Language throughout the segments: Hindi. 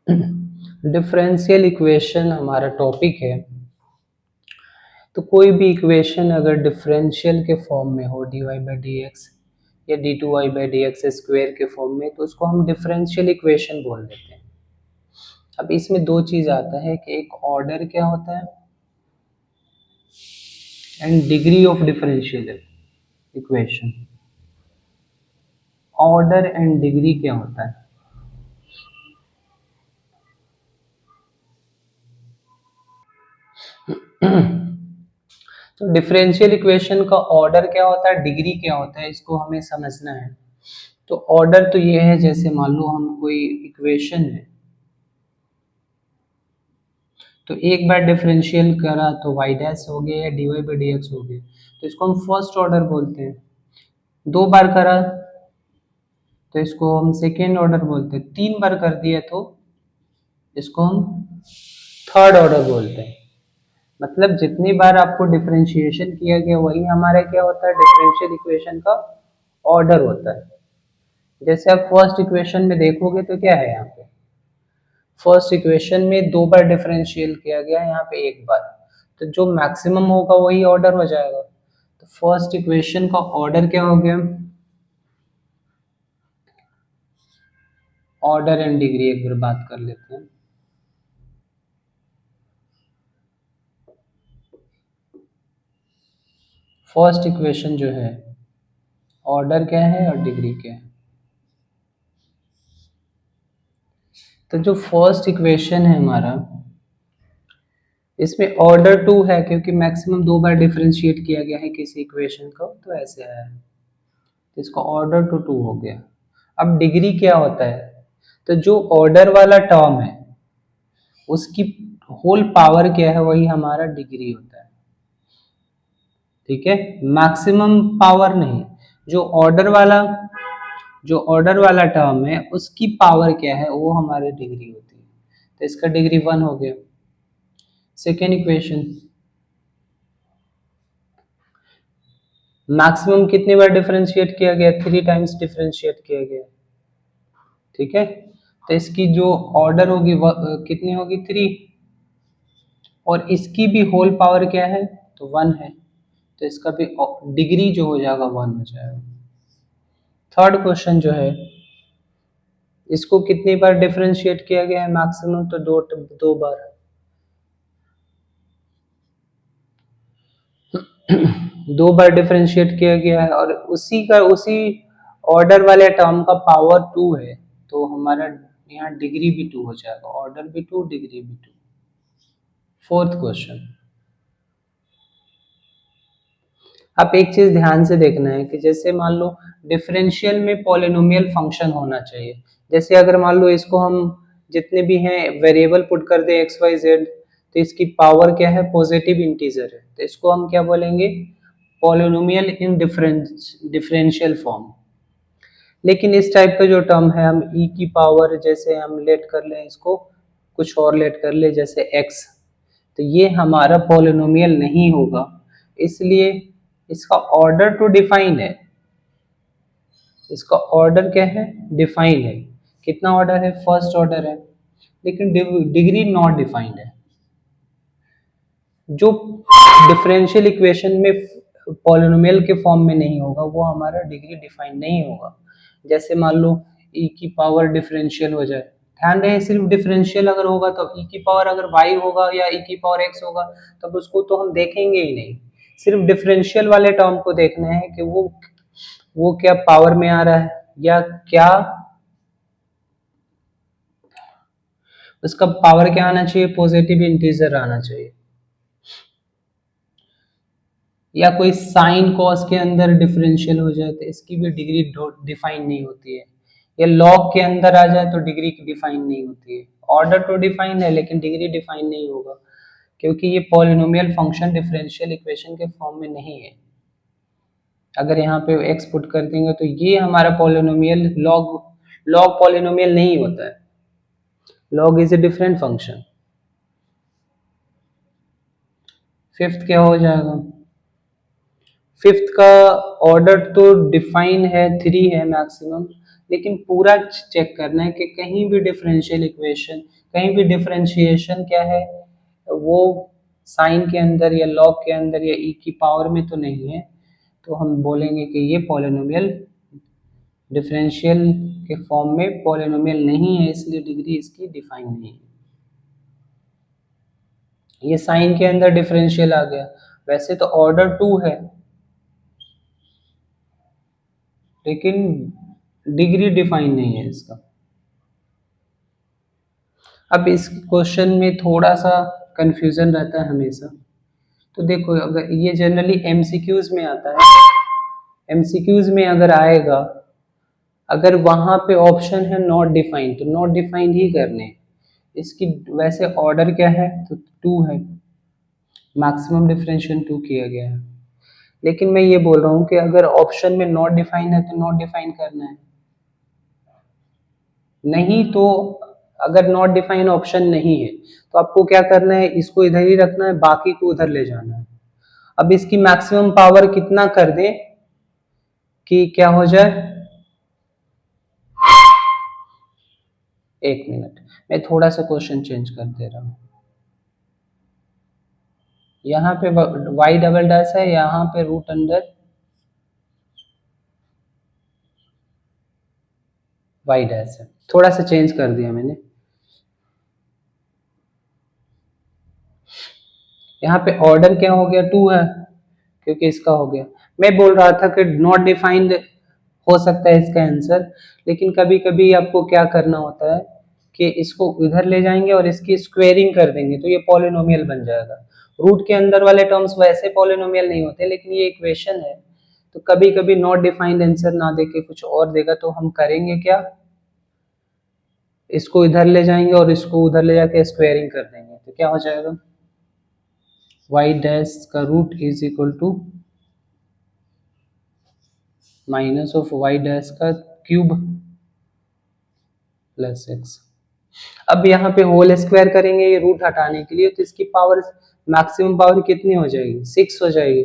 डिफरेंशियल इक्वेशन हमारा टॉपिक है। तो कोई भी इक्वेशन अगर डिफरेंशियल के फॉर्म में हो dy बाई डी एक्स या d two y by d x square के फॉर्म में, तो उसको हम डिफरेंशियल इक्वेशन बोल देते हैं। अब इसमें दो चीज आता है कि एक ऑर्डर क्या होता है and degree of differential equation. Order and degree क्या होता है? तो डिफरेंशियल इक्वेशन का ऑर्डर क्या होता है, डिग्री क्या होता है, इसको हमें समझना है। तो ऑर्डर तो ये है, जैसे मान लो हम कोई इक्वेशन है, तो एक बार डिफरेंशियल करा तो y डैश हो गया या dy बाई डी एक्स हो गया, तो इसको हम फर्स्ट ऑर्डर बोलते हैं। दो बार करा तो इसको हम सेकेंड ऑर्डर बोलते हैं। तीन बार कर दिया तो इसको हम थर्ड ऑर्डर बोलते हैं। मतलब जितनी बार आपको डिफरेंशिएशन किया गया वही हमारा क्या होता है, डिफरेंशियल इक्वेशन का ऑर्डर होता है। जैसे आप फर्स्ट इक्वेशन में देखोगे तो क्या है, यहाँ पे फर्स्ट इक्वेशन में दो बार डिफरेंशियल किया गया, यहाँ पे एक बार, तो जो मैक्सिमम होगा वही ऑर्डर हो जाएगा। तो फर्स्ट इक्वेशन का ऑर्डर क्या हो गया, ऑर्डर एंड डिग्री एक बार बात कर लेते हैं। फर्स्ट इक्वेशन जो है, ऑर्डर क्या है और डिग्री क्या है। तो जो फर्स्ट इक्वेशन है हमारा, इसमें ऑर्डर टू है क्योंकि मैक्सिमम दो बार डिफरेंशिएट किया गया है किसी इक्वेशन को, तो ऐसे है, तो इसका ऑर्डर टू टू हो गया। अब डिग्री क्या होता है, तो जो ऑर्डर वाला टर्म है उसकी होल पावर क्या है, वही हमारा डिग्री होता है। ठीक है, मैक्सिमम पावर नहीं, जो ऑर्डर वाला टर्म है उसकी पावर क्या है, वो हमारी डिग्री होती है। तो इसका डिग्री वन हो गया। सेकेंड इक्वेशन, मैक्सिमम कितनी बार डिफरेंशिएट किया गया, थ्री टाइम्स डिफरेंशिएट किया गया। ठीक है, तो इसकी जो ऑर्डर होगी कितनी होगी, थ्री, और इसकी भी होल पावर क्या है, तो वन है, तो इसका भी डिग्री जो हो जाएगा वन हो जाएगा। थर्ड क्वेश्चन जो है, इसको कितनी बार डिफरेंशिएट किया गया है मैक्सिमम, तो दो बार। दो बार डिफरेंशिएट किया गया है और उसी ऑर्डर वाले टर्म का पावर टू है, तो हमारा यहाँ डिग्री भी टू हो जाएगा, ऑर्डर भी टू, डिग्री भी टू। फोर्थ क्वेश्चन, आप एक चीज ध्यान से देखना है कि जैसे मान लो डिफरेंशियल में पॉलिनोमियल फंक्शन होना चाहिए। जैसे अगर मान लो इसको हम जितने भी हैं वेरिएबल पुट कर दे एक्स वाई जेड, तो इसकी पावर क्या है, पॉजिटिव इंटीजर है, तो इसको हम क्या बोलेंगे, पॉलिनोमियल इन डिफरेंशियल फॉर्म। लेकिन इस टाइप का जो टर्म है, हम ई की पावर जैसे हम लेट कर लें, इसको कुछ और लेट कर ले जैसे एक्स, तो ये हमारा पॉलिनोमियल नहीं होगा। इसलिए इसका ऑर्डर तो डिफाइन है, इसका ऑर्डर क्या है, डिफाइन है। कितना ऑर्डर है, फर्स्ट ऑर्डर है, लेकिन डिग्री नॉट डिफाइंड है। जो डिफरेंशियल इक्वेशन में पॉलिनोमियल के फॉर्म में नहीं होगा वो हमारा डिग्री डिफाइन नहीं होगा। जैसे मान लो e की पावर डिफरेंशियल हो जाए, ध्यान रहे सिर्फ डिफरेंशियल अगर होगा तो e की पावर अगर y होगा या e की पावर x होगा, तब उसको तो हम देखेंगे ही नहीं। सिर्फ डिफरेंशियल वाले टर्म को देखना है कि वो क्या पावर में आ रहा है, या क्या उसका पावर क्या आना चाहिए, पॉजिटिव इंटीजर आना चाहिए, या कोई साइन कॉस के अंदर डिफरेंशियल हो जाए तो इसकी भी डिग्री डिफाइन नहीं होती है, या लॉग के अंदर आ जाए तो डिग्री डिफाइन नहीं होती है। ऑर्डर तो डिफाइन है लेकिन डिग्री डिफाइन नहीं होगा, क्योंकि ये पॉलिनोमियल फंक्शन डिफरेंशियल इक्वेशन के फॉर्म में नहीं है। अगर यहाँ पे x पुट कर देंगे तो ये हमारा पॉलिनोमियल लॉग पॉलिनोमियल नहीं होता है, log is a different function. Fifth क्या हो जाएगा, फिफ्थ का ऑर्डर तो डिफाइन है, थ्री है मैक्सिमम, लेकिन पूरा चेक करना है कि कहीं भी डिफरेंशियल इक्वेशन, कहीं भी डिफरेंशिएशन क्या है, वो साइन के अंदर या लॉग के अंदर या ई की पावर में तो नहीं है, तो हम बोलेंगे कि ये पॉलिनोमियल डिफरेंशियल के फॉर्म में पॉलिनोमियल नहीं है, इसलिए डिग्री इसकी डिफाइन नहीं है। ये साइन के अंदर डिफरेंशियल आ गया, वैसे तो ऑर्डर 2 है लेकिन डिग्री डिफाइन नहीं है इसका। अब इस क्वेश्चन में थोड़ा सा कंफ्यूजन रहता है हमेशा। तो देखो, अगर ये जनरली एमसीक्यूज में आता है, एमसीक्यूज में अगर आएगा, अगर वहां पे ऑप्शन है नॉट डिफाइंड, तो नॉट डिफाइंड ही करने। इसकी वैसे ऑर्डर क्या है, तो 2 है, मैक्सिमम डिफरेंशियल 2 किया गया है। लेकिन मैं ये बोल रहा हूँ कि अगर ऑप्शन में नॉट डिफाइंड है तो नॉट डिफाइन करना है, नहीं तो अगर नॉट डिफाइन ऑप्शन नहीं है तो आपको क्या करना है, इसको इधर ही रखना है, बाकी को उधर ले जाना है। अब इसकी मैक्सिमम पावर कितना कर दे कि क्या हो जाए, 1 मिनट, मैं थोड़ा सा क्वेश्चन चेंज कर दे रहा हूँ। यहाँ पे y डबल डैश है, यहाँ पे रूट अंडर y डैश है, थोड़ा सा चेंज कर दिया मैंने। यहाँ पे ऑर्डर क्या हो गया, 2 है, क्योंकि इसका हो गया। मैं बोल रहा था कि नॉट डिफाइंड हो सकता है इसका आंसर, लेकिन कभी कभी आपको क्या करना होता है कि इसको इधर ले जाएंगे और इसकी स्क्वेयरिंग कर देंगे तो ये पॉलिनोमियल बन जाएगा। रूट के अंदर वाले टर्म्स वैसे पॉलिनोमियल नहीं होते, लेकिन ये इक्वेशन है, तो कभी कभी नॉट डिफाइंड आंसर ना देके कुछ और देगा, तो हम करेंगे क्या, इसको इधर ले जाएंगे और इसको उधर ले जाके स्क्वेयरिंग कर देंगे, तो क्या हो जाएगा, y डैश का root is equal to minus of y dash का क्यूब प्लस एक्स। अब यहाँ पे होल स्क्वायर करेंगे ये रूट हटाने के लिए, तो इसकी पावर, मैक्सिमम पावर कितनी हो जाएगी, 6 हो जाएगी,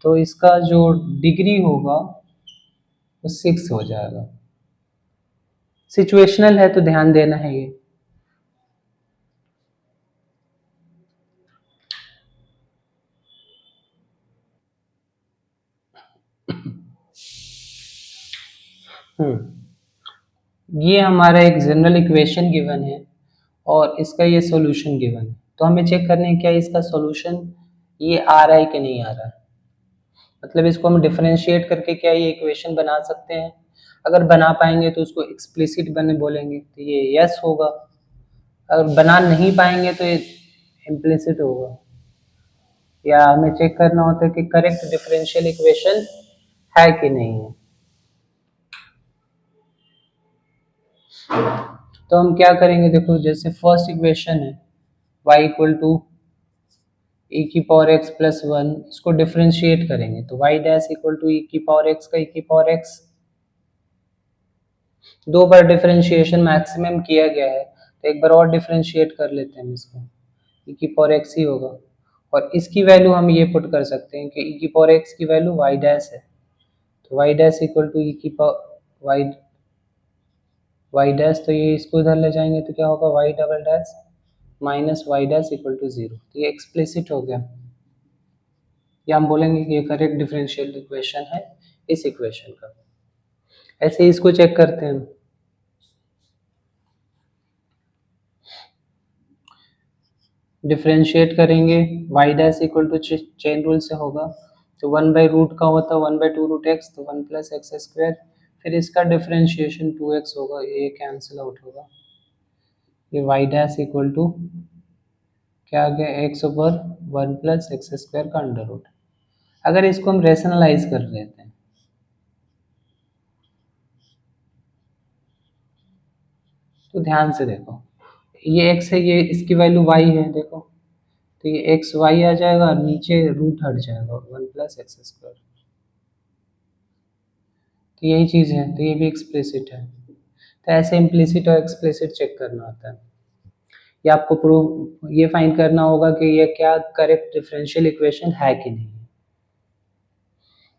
तो इसका जो डिग्री होगा वो 6 हो जाएगा। सिचुएशनल है तो ध्यान देना है ये। ये हमारा एक जनरल इक्वेशन गिवन है और इसका ये सॉल्यूशन गिवन है, तो हमें चेक करना है क्या इसका सॉल्यूशन ये आ रहा है कि नहीं आ रहा है। मतलब इसको हम डिफरेंशिएट करके क्या ये इक्वेशन बना सकते हैं, अगर बना पाएंगे तो उसको एक्सप्लिसिट बने बोलेंगे, तो ये यस होगा। अगर बना नहीं पाएंगे तो ये इम्प्लिसिट होगा। या हमें चेक करना होता है कि करेक्ट डिफरेंशियल इक्वेशन है कि नहीं है। तो हम क्या करेंगे, देखो जैसे फर्स्ट इक्वेशन है y इक्वल टू ई की पावर एक्स प्लस 1, इसको डिफरेंशिएट करेंगे तो y डैश इक्वल टू ई की पावर एक्स का ई की पावर एक्स, 2 बार डिफरेंशिएशन मैक्सिमम किया गया है, तो एक बार और डिफरेंशिएट कर लेते हैं हम इसको, ई की पावर एक्स ही होगा। और इसकी वैल्यू हम ये पुट कर सकते हैं कि ई की पावर एक्स की वैल्यू y डैश है, तो y डैश इक्वल टू ई की पावर y डैश, तो ये इसको इधर ले जाएंगे तो क्या होगा, y double dash minus y dash equal to 0, तो ये एक्सप्लिसिट हो गया, या हम बोलेंगे कि ये करेक्ट डिफरेंशियल इक्वेशन है इस इक्वेशन का। ऐसे ही इसको चेक करते हैं, डिफरेंशिएट करेंगे y dash equal to chain rule से होगा, तो 1 बाई रूट का होता है 1 बाई 2 रूट एक्स, तो 1 प्लस एक्स स्क्वायर, फिर इसका डिफरेंशिएशन 2x होगा, ये कैंसिल आउट होगा, ये y डैश इक्वल टू क्या आ गया, x over 1 plus x square का अंडर रूट। अगर इसको हम रेशनलाइज कर लेते हैं तो ध्यान से देखो, ये x है, ये इसकी वैल्यू y है, देखो तो ये एक्स वाई आ जाएगा और नीचे रूट हट जाएगा 1 प्लस एक्स स्क्वायर, तो यही चीज़ है, तो ये भी एक्सप्लिसिट है। तो ऐसे इम्प्लिसिट और एक्सप्लिसिट चेक करना होता है, या आपको प्रूव ये फाइंड करना होगा कि ये क्या करेक्ट डिफरेंशियल इक्वेशन है कि नहीं।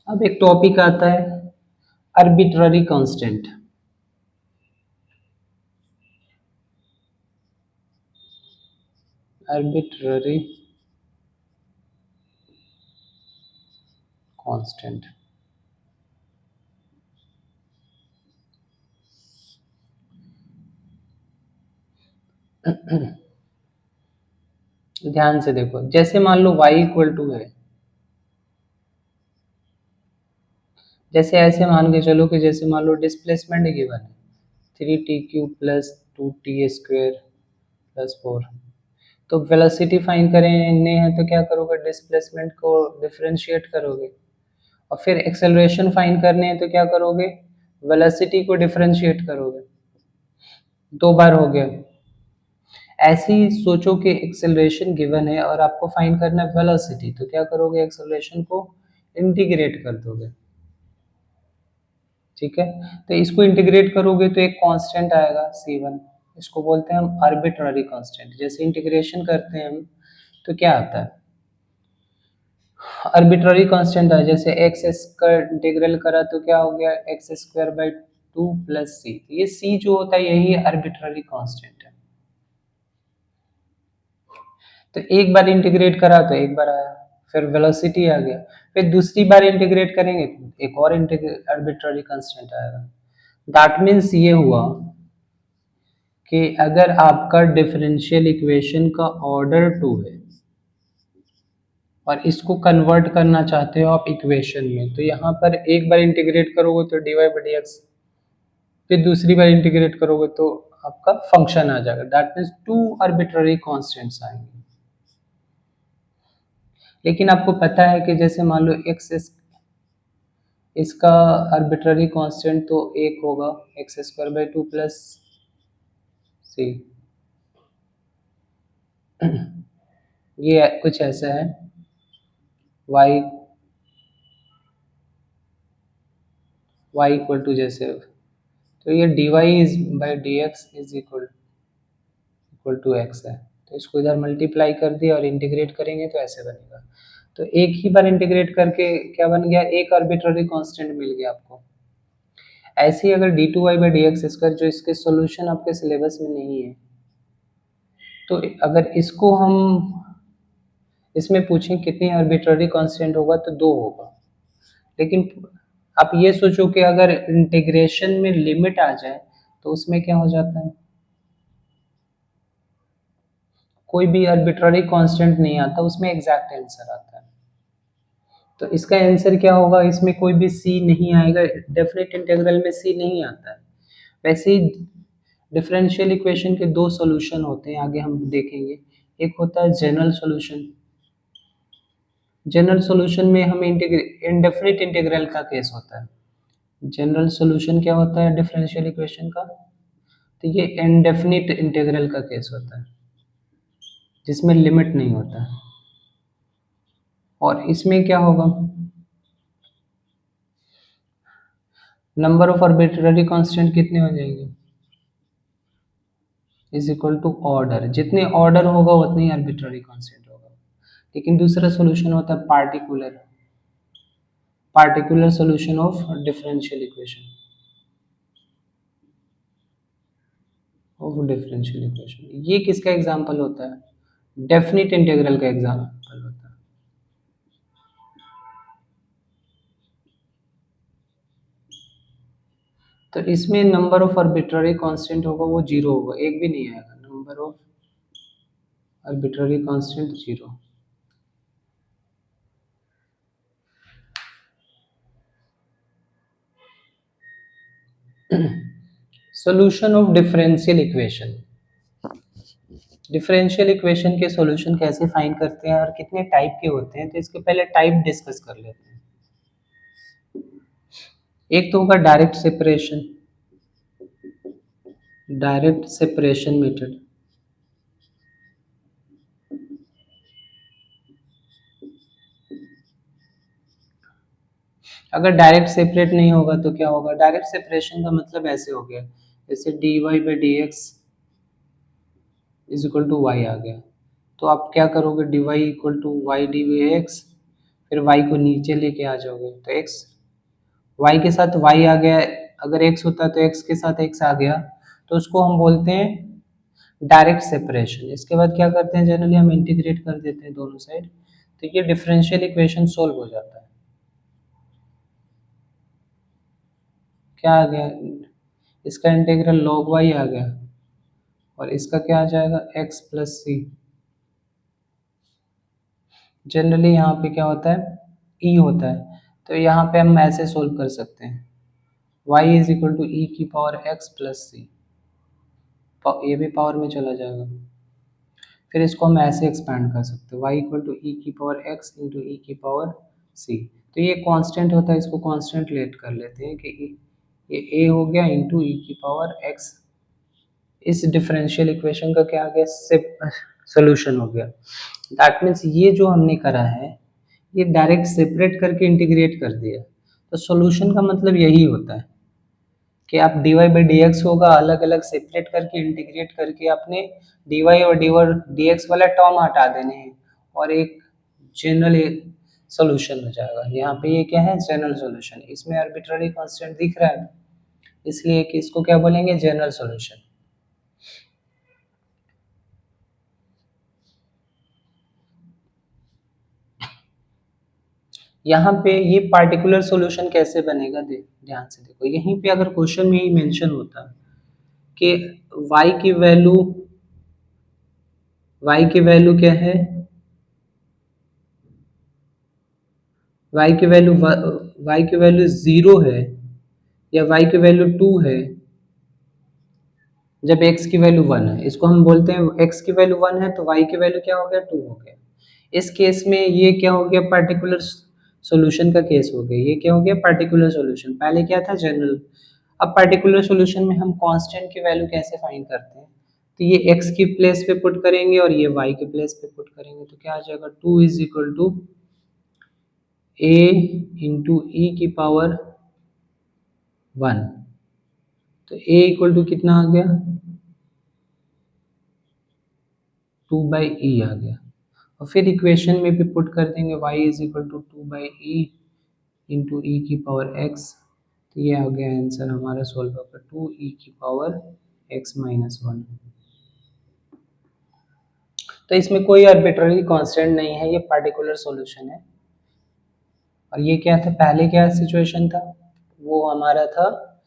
अब एक टॉपिक आता है आर्बिट्ररी कांस्टेंट। Arbitrary constant. ध्यान से देखो, जैसे मान लो y इक्वल टू है, जैसे ऐसे मान के चलो कि जैसे मान लो डिस्प्लेसमेंट गिवन है 3t³ प्लस 2t² प्लस 4, तो वेलोसिटी फाइंड करने हैं तो क्या करोगे, डिस्प्लेसमेंट को डिफरेंशिएट करोगे, और फिर एक्सेलरेशन फाइंड करने हैं तो क्या करोगे, वेलोसिटी को डिफरेंशिएट करोगे। दो बार हो गया। ऐसे ही सोचो कि एक्सेलरेशन गिवन है और आपको फाइंड करना है वेलोसिटी, तो क्या करोगे, एक्सेलरेशन को इंटीग्रेट कर दोगे। ठीक है, तो इसको इंटीग्रेट करोगे तो एक कांस्टेंट आएगा c1, इसको बोलते हैं हम आर्बिट्ररी कांस्टेंट। जैसे इंटीग्रेशन करते हैं हम तो क्या आता है, आर्बिट्ररी कांस्टेंट है। जैसे एक्स का इंटीग्रल करा तो क्या हो गया, x²/2 प्लस c, ये c जो होता है यही आर्बिट्ररी कांस्टेंट है। तो एक बार इंटीग्रेट करा तो एक बार आया, फिर वेलोसिटी आ गया, फिर दूसरी बार इंटीग्रेट करेंगे एक और आर्बिट्ररी कांस्टेंट आएगा। दैट मीन्स ये हुआ कि अगर आपका डिफरेंशियल इक्वेशन का ऑर्डर 2 है और इसको कन्वर्ट करना चाहते हो आप इक्वेशन में, तो यहाँ पर एक बार इंटीग्रेट करोगे तो dy/dx, फिर दूसरी बार इंटीग्रेट करोगे तो आपका फंक्शन आ जाएगा। दैट मीन्स 2 आर्बिट्ररी कांस्टेंट्स आएंगे। लेकिन आपको पता है कि जैसे मान लो x इसका आर्बिट्ररी कांस्टेंट तो एक होगा, x²/2 प्लस c। ये कुछ ऐसा है, y इक्वल टू जैसे, तो ये dy/dx is equal to x है, तो इसको इधर मल्टीप्लाई कर दिया और इंटीग्रेट करेंगे तो ऐसे बनेगा। तो एक ही बार इंटीग्रेट करके क्या बन गया, एक आर्बिट्ररी कांस्टेंट मिल गया आपको। ऐसे ही अगर d2y/dx² जो इसके सॉल्यूशन आपके सिलेबस में नहीं है, तो अगर इसको हम इसमें पूछें कितनी आर्बिट्ररी कांस्टेंट होगा तो 2 होगा। लेकिन आप ये सोचो कि अगर इंटीग्रेशन में लिमिट आ जाए तो उसमें क्या हो जाता है, कोई भी आर्बिट्ररी कांस्टेंट नहीं आता, उसमें एग्जैक्ट आंसर आता है। तो इसका आंसर क्या होगा, इसमें कोई भी c नहीं आएगा, डेफिनेट इंटीग्रल में c नहीं आता है। वैसे ही डिफरेंशियल इक्वेशन के दो सॉल्यूशन होते हैं, आगे हम देखेंगे। एक होता है जनरल सॉल्यूशन, जनरल सॉल्यूशन में हमें इंडेफिनिट इंटीग्रल का केस होता है। जनरल सॉल्यूशन क्या होता है डिफरेंशियल इक्वेशन का, तो ये इंडेफिनिट इंटीग्रल का केस होता है जिसमें लिमिट नहीं होता है। और इसमें क्या होगा, नंबर ऑफ आर्बिट्ररी कांस्टेंट कितने हो जाएंगे, इज इक्वल टू ऑर्डर, जितने ऑर्डर होगा उतनी आर्बिट्ररी कांस्टेंट होगा। लेकिन दूसरा सॉल्यूशन होता है particular solution of differential equation, ये किसका एग्जांपल होता है, डेफिनिट इंटीग्रल का एग्जांपल होता है। तो इसमें नंबर ऑफ आर्बिट्ररी कांस्टेंट होगा वो 0 होगा, एक भी नहीं आएगा, number of arbitrary constant 0। Solution of differential equation, differential equation के सॉल्यूशन कैसे फाइंड करते हैं और कितने टाइप के होते हैं, तो इसके पहले टाइप डिस्कस कर लेते हैं। एक तो होगा डायरेक्ट सेपरेशन मेथड। अगर डायरेक्ट सेपरेट नहीं होगा तो क्या होगा, डायरेक्ट सेपरेशन का मतलब ऐसे हो गया, जैसे dy/dx is equal to y आ गया, तो आप क्या करोगे, dy equal to y dx, फिर y को नीचे लेके आ जाओगे तो x, y के साथ y आ गया, अगर x होता तो x के साथ x आ गया, तो उसको हम बोलते हैं डायरेक्ट सेपरेशन। इसके बाद क्या करते हैं, जनरली हम इंटीग्रेट कर देते हैं दोनों साइड, तो ये डिफरेंशियल इक्वेशन सोल्व हो जाता है। क्या आ गया, इसका इंटीग्रल log y आ गया, और इसका क्या आ जाएगा, x प्लस सी। जनरली यहाँ पे क्या होता है, e होता है, तो यहाँ पे हम ऐसे सोल्व कर सकते हैं, y इज इक्वल टू ई की पावर x प्लस सी, ये भी पावर में चला जाएगा। फिर इसको हम ऐसे एक्सपैंड कर सकते हैं, y इक्वल टू ई की पावर x इंटू ई की पावर c। तो ये कांस्टेंट होता है, इसको कांस्टेंट लेट कर लेते हैं कि ये a हो गया इंटू ई की पावर x। इस डिफरेंशियल इक्वेशन का क्या आ गया, सोल्यूशन हो गया। दैट मीन्स ये जो हमने करा है, ये डायरेक्ट सेपरेट करके इंटीग्रेट कर दिया। तो सॉल्यूशन का मतलब यही होता है कि आप dy बाई डी एक्स होगा अलग अलग सेपरेट करके इंटीग्रेट करके आपने dy और dx वाला टर्म हटा देने हैं, और एक जनरल सॉल्यूशन हो जाएगा। यहाँ पे ये क्या है, जनरल सॉल्यूशन। इसमें आर्बिट्ररी कांस्टेंट दिख रहा है, इसलिए कि इसको क्या बोलेंगे, जनरल सॉल्यूशन। यहाँ पे ये पार्टिकुलर सॉल्यूशन कैसे बनेगा, ध्यान से देखो, यहीं पे अगर क्वेश्चन में ही मेंशन होता कि y की वैल्यू क्या है, y की वैल्यू 0 है या y की वैल्यू 2 है, जब x की वैल्यू 1 है, इसको हम बोलते हैं x की वैल्यू 1 है तो y की वैल्यू क्या हो गया, 2 हो गया। इस केस में ये क्या हो गया, पार्टिकुलर सॉल्यूशन का केस हो गया। ये क्या हो गया, पार्टिकुलर सॉल्यूशन। पहले क्या था, जनरल। अब पार्टिकुलर सॉल्यूशन में हम कांस्टेंट की वैल्यू कैसे फाइंड करते हैं, तो ये x की प्लेस पे पुट करेंगे और ये y की प्लेस पे पुट करेंगे, तो क्या आ जाएगा, 2 is equal to a into e की पावर 1। तो a इक्वल टू कितना आ गया, 2 बाई ई आ गया। और फिर इक्वेशन में भी पुट कर देंगे, y is equal to 2 by e into e की पावर x। तो ये आ गया आंसर हमारा सॉल्व का, 2 ई की पावर x माइनस 1। तो इसमें कोई आर्बिट्ररी कांस्टेंट नहीं है, ये पार्टिकुलर सॉल्यूशन है। और ये क्या था, पहले क्या सिचुएशन था, वो हमारा था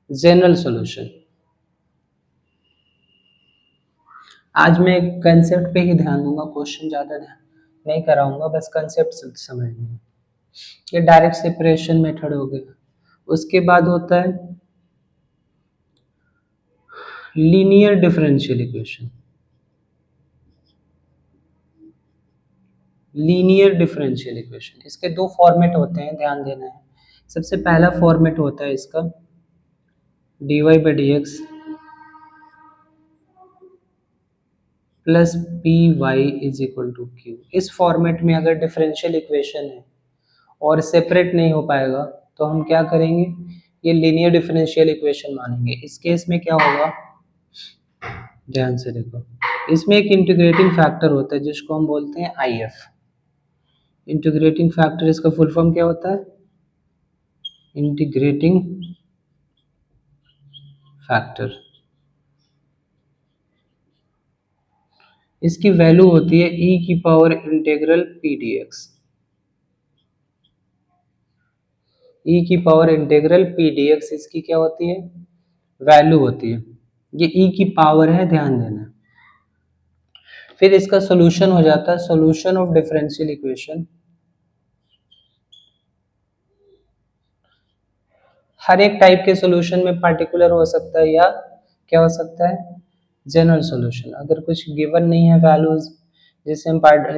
जनरल सॉल्यूशन। आज मैं कंसेप्ट पे ही ध्यान दूंगा, क्वेश्चन ज़्यादा ध्यान नहीं कराऊंगा, बस कंसेप्ट समझना। ये डायरेक्ट सेपरेशन मेथड हो गया। उसके बाद होता है linear differential equation. Linear differential equation, इसके दो फॉर्मेट होते हैं, ध्यान देना है। सबसे पहला फॉर्मेट होता है इसका dy by d x plus p y is equal to q. इस फॉर्मेट में अगर डिफरेंशियल इक्वेशन है और सेपरेट नहीं हो पाएगा तो हम क्या करेंगे, ये लीनियर डिफरेंशियल इक्वेशन मानेंगे। इस केस में क्या होगा, ध्यान से देखो, इसमें एक इंटीग्रेटिंग फैक्टर होता है जिसको हम बोलते हैं आई एफ। इंटीग्रेटिंग फैक्टर, इसका फुल फॉर्म क्या होता है, इंटीग्रेटिंग फैक्टर। इसकी वैल्यू होती है e की power integral P D x. e की power integral P D x इसकी क्या होती है, वैल्यू होती है। ये e की पावर है, ध्यान देना। फिर इसका सॉल्यूशन हो जाता है, सॉल्यूशन ऑफ डिफरेंशियल इक्वेशन। हर एक टाइप के सॉल्यूशन में पार्टिकुलर हो सकता है या क्या हो सकता है, जनरल सॉल्यूशन। अगर कुछ गिवन नहीं है वैल्यूज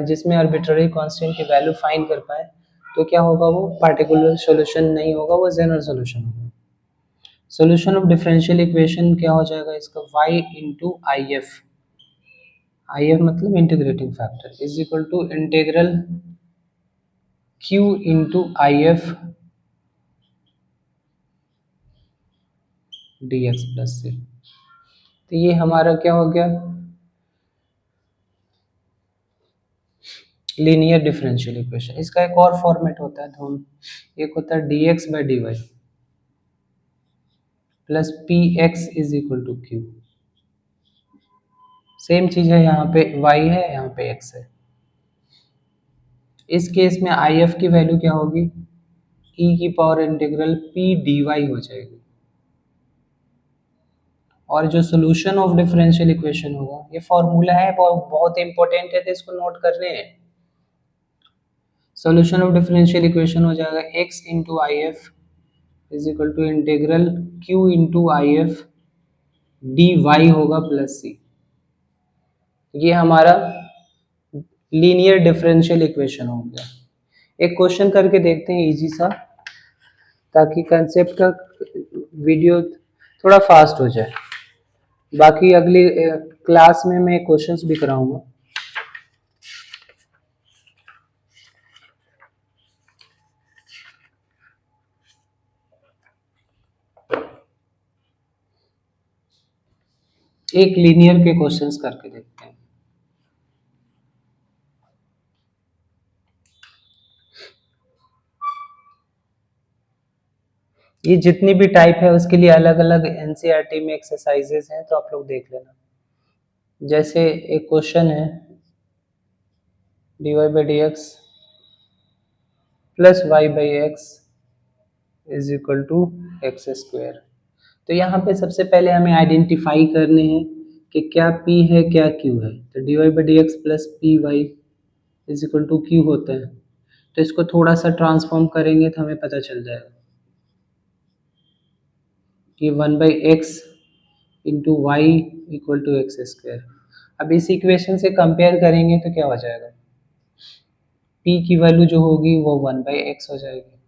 जिसमें आर्बिट्ररी कांस्टेंट की वैल्यू फाइंड कर पाए, तो क्या होगा, वो पार्टिकुलर सॉल्यूशन नहीं होगा, वो जनरल सॉल्यूशन होगा। सॉल्यूशन ऑफ डिफरेंशियल इक्वेशन क्या हो जाएगा इसका, y into I F. I F मतलब integrating factor is equal to integral q into I F d x plus c. तो ये हमारा क्या हो गया, लीनियर डिफरेंशियल इक्वेशन। इसका एक और फॉर्मेट होता है, दोनों, एक होता है d x by d y plus p x is equal to q. Same चीज है, यहाँ पे y है, यहाँ पे x है। इस केस में if की वैल्यू क्या होगी, e की पावर इंटीग्रल p dy हो जाएगी। और जो सोल्यूशन ऑफ डिफरेंशियल इक्वेशन होगा, ये फॉर्मूला है बहुत इंपॉर्टेंट है, तो इसको नोट करने हैं। सोल्यूशन ऑफ डिफरेंशियल इक्वेशन हो जाएगा x into I F is equal to integral q into I F d y होगा प्लस सी। ये हमारा लीनियर डिफरेंशियल इक्वेशन हो गया। एक क्वेश्चन करके देखते हैं इजी सा, ताकि कंसेप्ट का वीडियो थोड़ा फास्ट हो जाए। बाकी अगली क्लास में मैं क्वेश्चंस भी कराऊंगा। एक लीनियर के क्वेश्चंस करके देखते हैं। ये जितनी भी टाइप है उसके लिए अलग अलग एनसीईआरटी में एक्सरसाइजेस हैं, तो आप लोग देख लेना। जैसे एक क्वेश्चन है dy by d x plus y by x is equal to x square. तो यहाँ पे सबसे पहले हमें आइडेंटिफाई करने हैं कि क्या p है क्या q है। तो dy by d x plus p y is equal to q होता है। तो इसको थोड़ा सा ट्रांसफॉर्म करेंगे तो हमें पता चल जाएगा कि 1 by x into y equal to x square. अब इस इक्वेशन से कंपेयर करेंगे तो क्या हो जाएगा, p की वैल्यू जो होगी वो 1 बाई एक्स हो जाएगी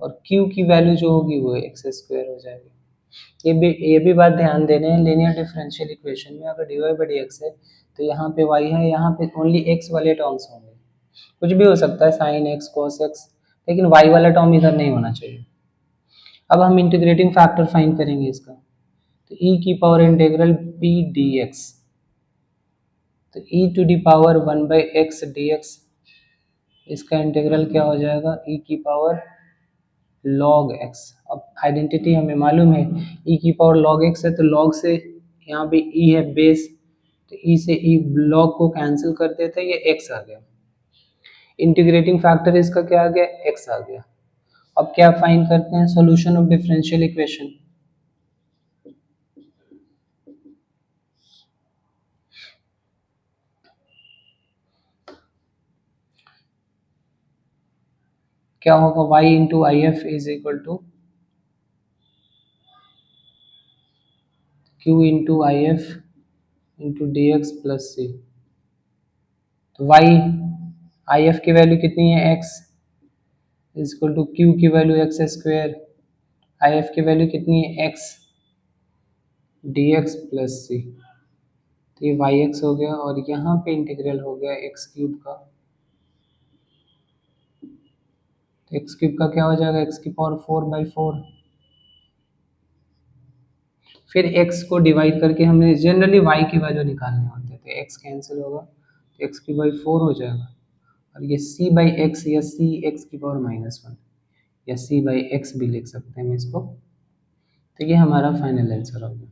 और q की वैल्यू जो होगी वो एक्स स्क्वायर हो जाएगी। ये भी बात ध्यान देने हैं, लीनियर डिफरेंशियल इक्वेशन में अगर dy बाई डी एक्स है तो यहाँ पे y है, यहाँ पे ओनली x वाले टर्म्स होंगे। कुछ भी हो सकता है, साइन एक्स कॉस एक्स, लेकिन y वाला टर्म इधर नहीं होना चाहिए। अब हम इंटीग्रेटिंग फैक्टर फाइंड करेंगे इसका। तो e की पावर इंटीग्रल p dx, तो e to the power 1 by x d x, इसका इंटीग्रल क्या हो जाएगा, e की पावर log x। अब आइडेंटिटी हमें मालूम है, e की पावर log x है, तो log से यहाँ पे e है बेस, तो e से e log को कैंसिल कर देते हैं, ये x आ गया। इंटीग्रेटिंग फैक्टर इसका क्या आ गया, x आ गया। अब क्या फाइंड करते हैं, सॉल्यूशन ऑफ डिफरेंशियल इक्वेशन। क्या होगा, y into I F is equal to q into I F into d x plus c. तो y आई एफ की वैल्यू कितनी है, x is equal to q की value x square, I F की वैल्यू कितनी है, x d x plus c. तो ये वाई एक्स हो गया और यहाँ पे इंटीग्रल हो गया एक्स क्यूब का। तो एक्स क्यूब का क्या हो जाएगा, एक्स की पावर 4/4। फिर x को डिवाइड करके हमें जनरली y की वैल्यू निकालनी होती है, तो x कैंसिल होगा, तो x की बाई 4 हो जाएगा। और ये c बाई एक्स या c x की पावर -1 या c बाई एक्स भी लिख सकते हैं हम इसको। तो ये हमारा फाइनल आंसर होगा।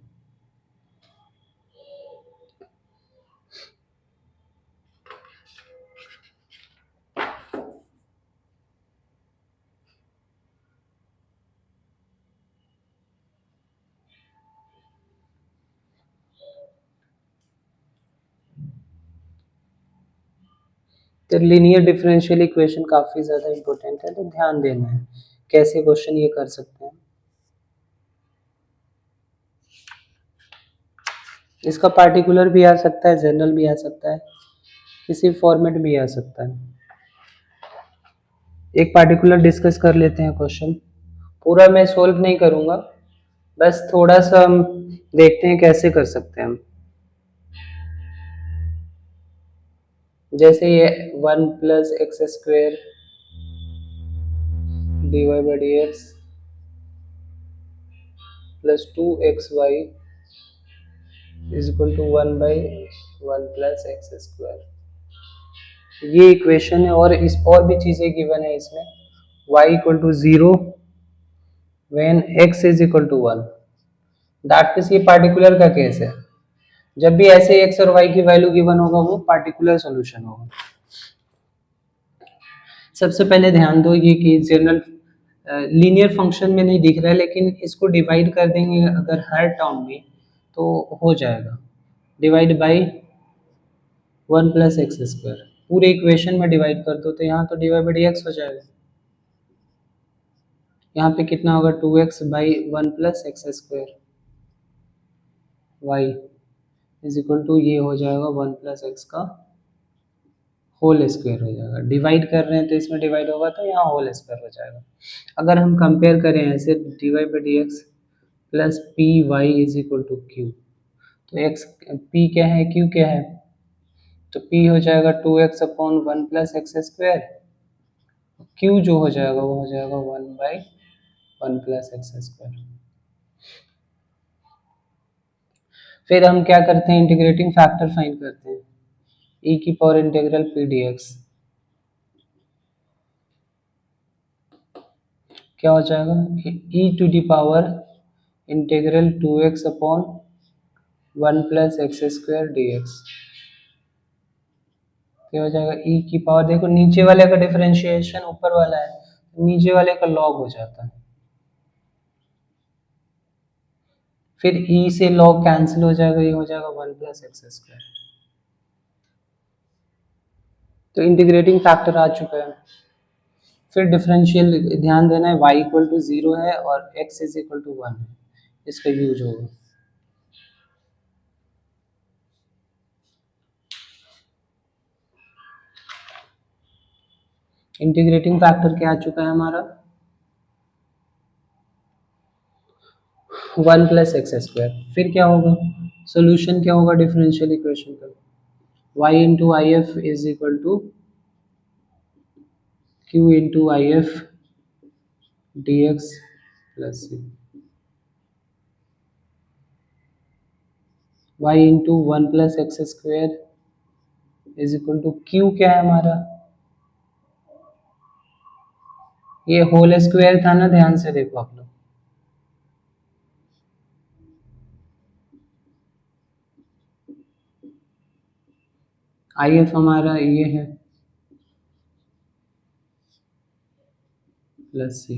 तो लीनियर डिफरेंशियल इक्वेशन काफ़ी ज़्यादा इंपॉर्टेंट है, तो ध्यान देना है कैसे क्वेश्चन ये कर सकते हैं। इसका पार्टिकुलर भी आ सकता है, जनरल भी आ सकता है, किसी फॉर्मेट भी आ सकता है। एक पार्टिकुलर डिस्कस कर लेते हैं क्वेश्चन, पूरा मैं सोल्व नहीं करूँगा, बस थोड़ा सा हम देखते हैं कैसे कर सकते हैं हम। जैसे ये 1 plus x square d y by d x plus 2xy is equal to 1 by 1 plus x square. ये इक्वेशन है और इस और भी चीज़ें गिवन है इसमें। y equal to 0 when x is equal to 1। That means ये पार्टिकुलर का केस है। जब भी ऐसे एक्स और वाई की वैल्यू गिवन होगा वो पार्टिकुलर सॉल्यूशन होगा। सबसे पहले ध्यान दो ये कि जनरल लीनियर फंक्शन में नहीं दिख रहा है, लेकिन इसको डिवाइड कर देंगे अगर हर टर्म में तो हो जाएगा, डिवाइड बाई 1 + x²। पूरे इक्वेशन में डिवाइड कर दो तो यहाँ तो डिवाइड बाई एक्स हो जाएगा, यहाँ पे कितना होगा 2x/1 + x²। y is equal to ये हो जाएगा 1 + x का होल स्क्वायर हो जाएगा। डिवाइड कर रहे हैं तो इसमें डिवाइड होगा तो यहाँ होल स्क्वायर हो जाएगा। अगर हम कंपेयर करें ऐसे dy/dx plus p y is equal to q, तो एक्स पी क्या है क्यू क्या है, तो पी हो जाएगा 2x/1 + x², क्यू जो हो जाएगा वो हो जाएगा 1/1 + x²। फिर हम क्या करते हैं, इंटीग्रेटिंग फैक्टर फाइंड करते हैं, e⁻∫p⁻dx क्या हो जाएगा, e⁻∫2x/1 + x² dx क्या हो जाएगा, e की पावर, देखो नीचे वाले का डिफरेंशिएशन ऊपर वाला है, नीचे वाले का लॉग हो जाता है, फिर e से log कैंसिल हो जाएगा, ये हो जाएगा 1 + x²। तो इंटीग्रेटिंग फैक्टर आ चुका है। फिर डिफरेंशियल ध्यान देना है, y = 0 है और x = 1 है, इसका यूज होगा। इंटीग्रेटिंग फैक्टर क्या आ चुका है हमारा 1 + x²। फिर क्या होगा, सोल्यूशन क्या होगा डिफरेंशियल इक्वेशन का, y × if is equal to q × if dx plus c, y × 1 + x² is equal to q क्या है हमारा, ये होल स्क्वायर था ना, ध्यान से देखो आप लोग, if हमारा ये है प्लस सी,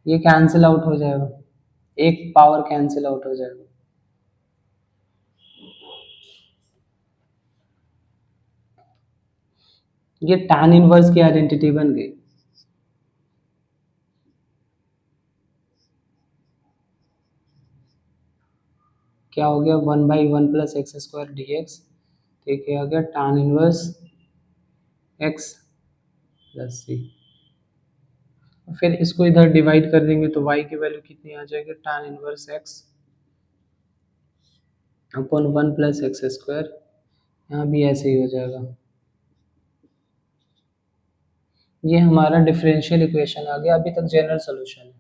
ये कैंसिल आउट हो जाएगा, एक पावर कैंसिल आउट हो जाएगा, ये tan इनवर्स की आइडेंटिटी बन गई। क्या हो गया 1/1 + x² dx, तो क्या हो गया tan इनवर्स x प्लस सी। फिर इसको इधर डिवाइड कर देंगे तो y की वैल्यू कितनी आ जाएगी, tan inverse x upon 1 + x², यहाँ भी ऐसे ही हो जाएगा। ये हमारा डिफरेंशियल इक्वेशन आ गया, अभी तक जनरल सोल्यूशन है।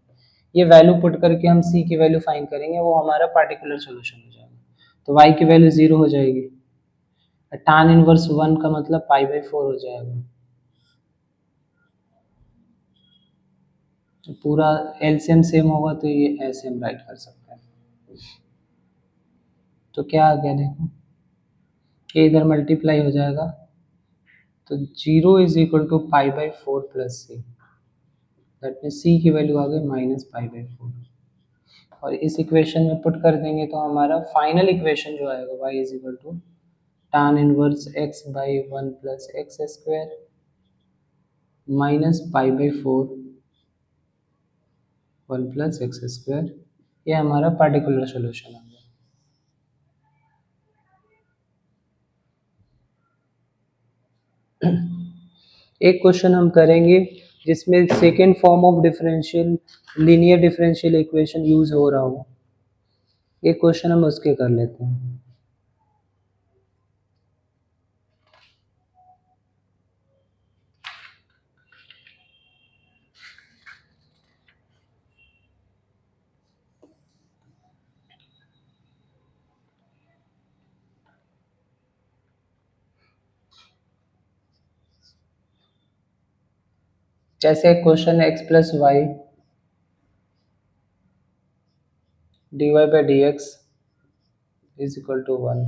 ये वैल्यू पुट करके हम c की वैल्यू फाइंड करेंगे, वो हमारा पार्टिकुलर सोल्यूशन हो जाएगा। तो y की वैल्यू 0 हो जाएगी, tan इनवर्स 1 का मतलब π/4 हो जाएगा, पूरा एलसीएम सेम होगा तो ये ऐसे हम राइट कर सकते हैं। तो क्या आ गया देखो, ये इधर मल्टीप्लाई हो जाएगा, तो 0 is equal to π/4 plus c, that mean c की वैल्यू आ गई -π/4, और इस इक्वेशन में पुट कर देंगे तो हमारा फाइनल इक्वेशन जो आएगा y is equal to tan inverse x/1 + x² -π/4 1 + x², ये हमारा पार्टिकुलर सोल्यूशन आ गया। एक क्वेश्चन हम करेंगे जिसमें second form of differential linear differential equation use हो रहा हो, एक क्वेश्चन हम उसके कर लेते हैं। जैसे question x + y dy/dx is equal to 1।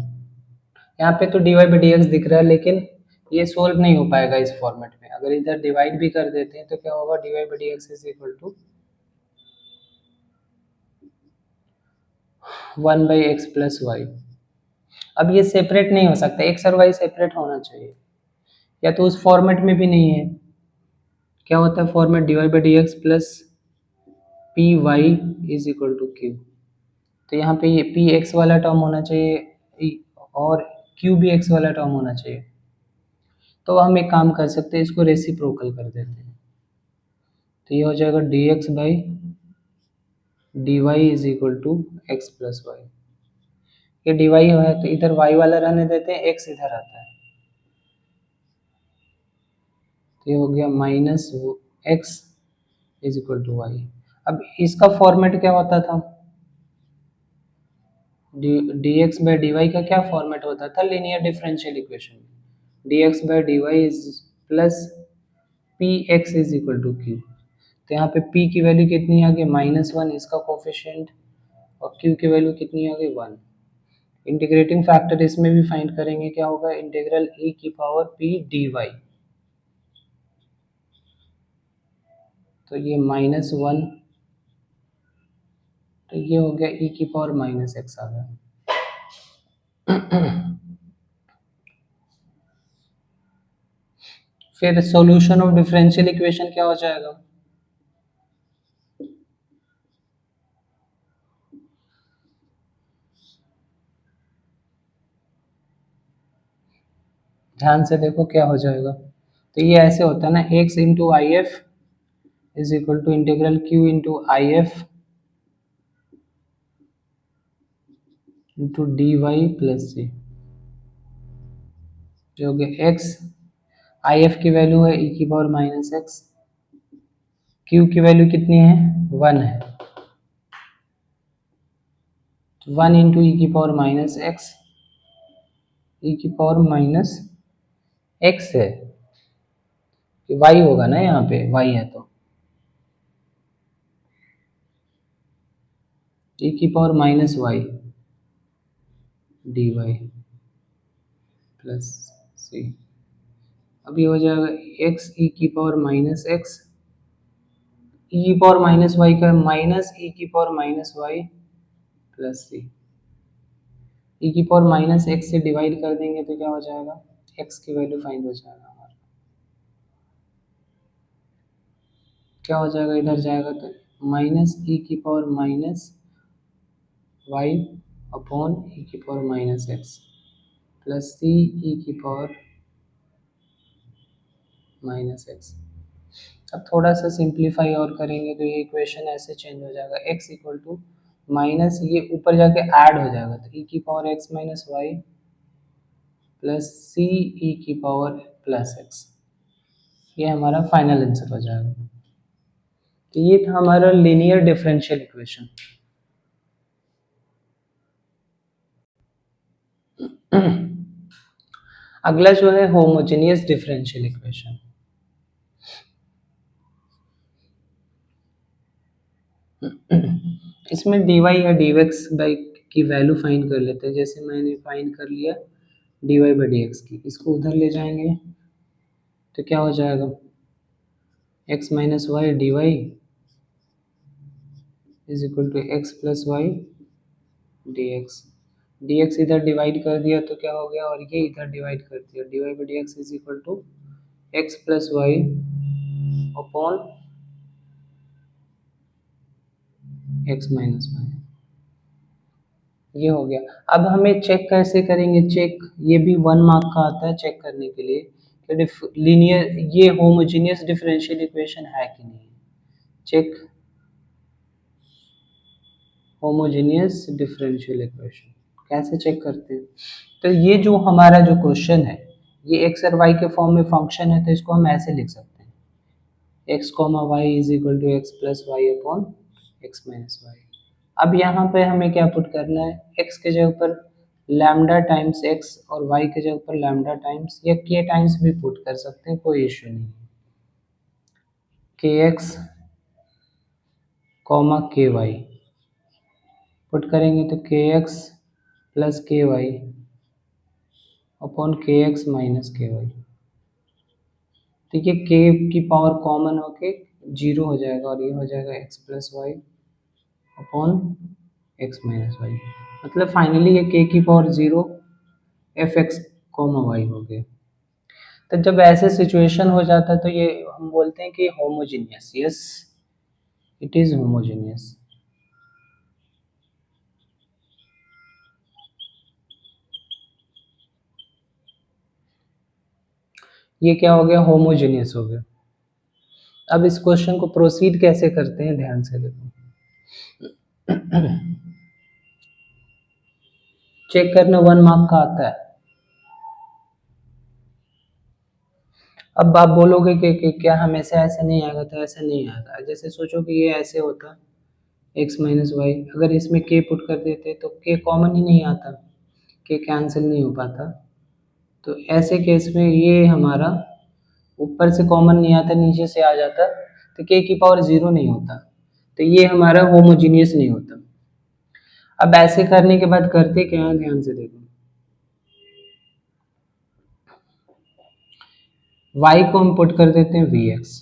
यहाँ पे तो dy बाई डी एक्स दिख रहा है, लेकिन ये सोल्व नहीं हो पाएगा इस फॉर्मेट में। अगर इधर डिवाइड भी कर देते हैं तो क्या होगा, dy by d x is equal to 1 by x plus y. अब ये सेपरेट नहीं हो सकता, एक्स और वाई सेपरेट होना चाहिए, या तो उस फॉर्मेट में भी नहीं है। क्या होता है format, dy by d x plus p y is equal to q. तो यहाँ पे ये पी एक्स वाला टर्म होना चाहिए और क्यू भी एक्स वाला टर्म होना चाहिए। तो हम एक काम कर सकते हैं, इसको रेसिप्रोकल कर देते हैं। तो ये हो जाएगा d x by d y is equal to x plus y. ये डी वाई है तो इधर वाई वाला रहने देते हैं, एक्स इधर आता है, तो ये हो गया minus x is equal to y. अब इसका फॉर्मेट क्या होता था, d x by d y का क्या फॉर्मेट होता था लीनियर डिफरेंशियल इक्वेशन में, d x by d y is plus p x is equal to q. तो यहाँ पे p की वैल्यू कितनी आ गई, -1 इसका कोफिशिएंट, और q की वैल्यू कितनी आ गई 1। इंटीग्रेटिंग फैक्टर इसमें भी फाइंड करेंगे, क्या होगा, इंटीग्रल e की पावर p dy। तो ये -1, तो ये हो गया e की पावर -x आ गया। फिर सॉल्यूशन ऑफ डिफरेंशियल इक्वेशन क्या हो जाएगा, ध्यान से देखो क्या हो जाएगा। तो ये ऐसे होता है ना, x into I F is equal to integral q into I F into d y plus c, जो कि x आई एफ की वैल्यू है e की पावर -x, q की वैल्यू कितनी है 1 है, 1 इंटू ई की पावर -x, ई की पावर -x है, y होगा ना, यहाँ पे y है तो e की power -y dy plus c. अब ये हो जाएगा x e की पावर -x, e की पावर -y का माइनस e की पावर -y प्लस सी। e की पावर -x से डिवाइड कर देंगे तो क्या हो जाएगा, x की वैल्यू फाइंड हो जाएगा हमारा। क्या हो जाएगा, इधर जाएगा तो -e की पावर -y अपॉन e की पावर -x प्लस सी e की पावर -x। अब थोड़ा सा सिंप्लीफाई और करेंगे तो ये इक्वेशन ऐसे चेंज हो जाएगा, x इक्वल टू माइनस, ये ऊपर जाके ऐड हो जाएगा, तो e की power x minus y plus c e की पावर प्लस x। ये हमारा फाइनल आंसर हो जाएगा। तो ये था हमारा लीनियर डिफरेंशियल इक्वेशन। अगला जो है होमोजेनियस डिफरेंशियल इक्वेशन। इसमें dy या dx बाई की वैल्यू फाइंड कर लेते हैं। जैसे मैंने फाइंड कर लिया dy बाई डी एक्स की, इसको उधर ले जाएंगे तो क्या हो जाएगा, x minus y d y is equal to x plus y d x. D x इधर डिवाइड कर दिया तो क्या हो गया, और ये इधर डिवाइड कर दिया, d y by d x is equal to x plus y upon x minus y. ये हो गया। अब हमें चेक कैसे करेंगे, चेक ये भी 1 मार्क का आता है चेक करने के लिए कि लीनियर ये होमोजेनियस डिफरेंशियल इक्वेशन है कि नहीं। चेक होमोजेनियस डिफरेंशियल इक्वेशन कैसे चेक करते हैं, तो ये जो हमारा जो क्वेश्चन है ये एक्स और वाई के फॉर्म में फंक्शन है, तो इसको हम ऐसे लिख सकते हैं, x comma y is equal to x plus y upon x minus y. अब यहाँ पे हमें क्या पुट करना है, x के जगह पर लैम्डा टाइम्स x और y के जगह पर लैम्डा टाइम्स या k टाइम्स भी पुट कर सकते हैं, कोई इश्यू नहीं। kx कॉमा ky पुट करेंगे तो kx प्लस के वाई अपॉन के एक्स माइनस के वाई। ठीक है, के की पावर कॉमन होके जीरो हो जाएगा और ये हो जाएगा x plus y upon x minus y. मतलब फाइनली ये के की power zero f x comma y हो गया। तो जब ऐसे सिचुएशन हो जाता है तो ये हम बोलते हैं कि homogeneous. Yes, it is homogeneous. ये क्या हो गया, होमोजीनियस हो गया। अब इस क्वेश्चन को प्रोसीड कैसे करते हैं, ध्यान से देखो। चेक करना 1 मार्क का आता है। अब आप बोलोगे कि क्या हमेशा ऐसे नहीं आएगा, तो ऐसे नहीं आएगा। जैसे सोचो कि ये ऐसे होता x माइनस वाई, अगर इसमें k पुट कर देते तो k कॉमन ही नहीं आता, k कैंसिल नहीं हो पाता। तो ऐसे केस में ये हमारा ऊपर से कॉमन नहीं आता, नीचे से आ जाता, तो k की पावर जीरो नहीं होता, तो ये हमारा होमोजीनियस नहीं होता। अब ऐसे करने के बाद करते क्या है, ध्यान से देखो। y को हम पुट कर देते हैं vx,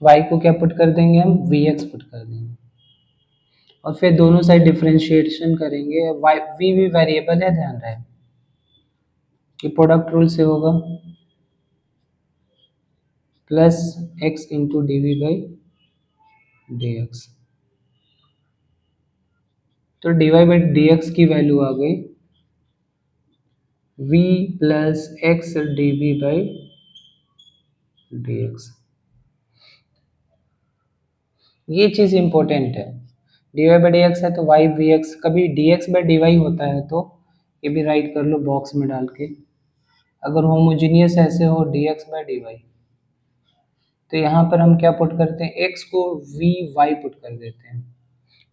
y को क्या पुट कर देंगे हम, vx पुट कर देंगे, और फिर दोनों साइड डिफरेंशिएशन करेंगे। y v भी वेरिएबल है, ध्यान रहे कि प्रोडक्ट रूल से होगा, plus x into d v by d x. तो d y by d x की वैल्यू आ गई v plus x d v by d x. ये चीज इंपॉर्टेंट है, d y by d x है तो वाई वी एक्स, कभी d x by d y होता है तो ये भी राइट कर लो बॉक्स में डाल के। अगर होमोजीनियस ऐसे हो d x by d y, तो यहाँ पर हम क्या पुट करते हैं, x को वी वाई पुट कर देते हैं,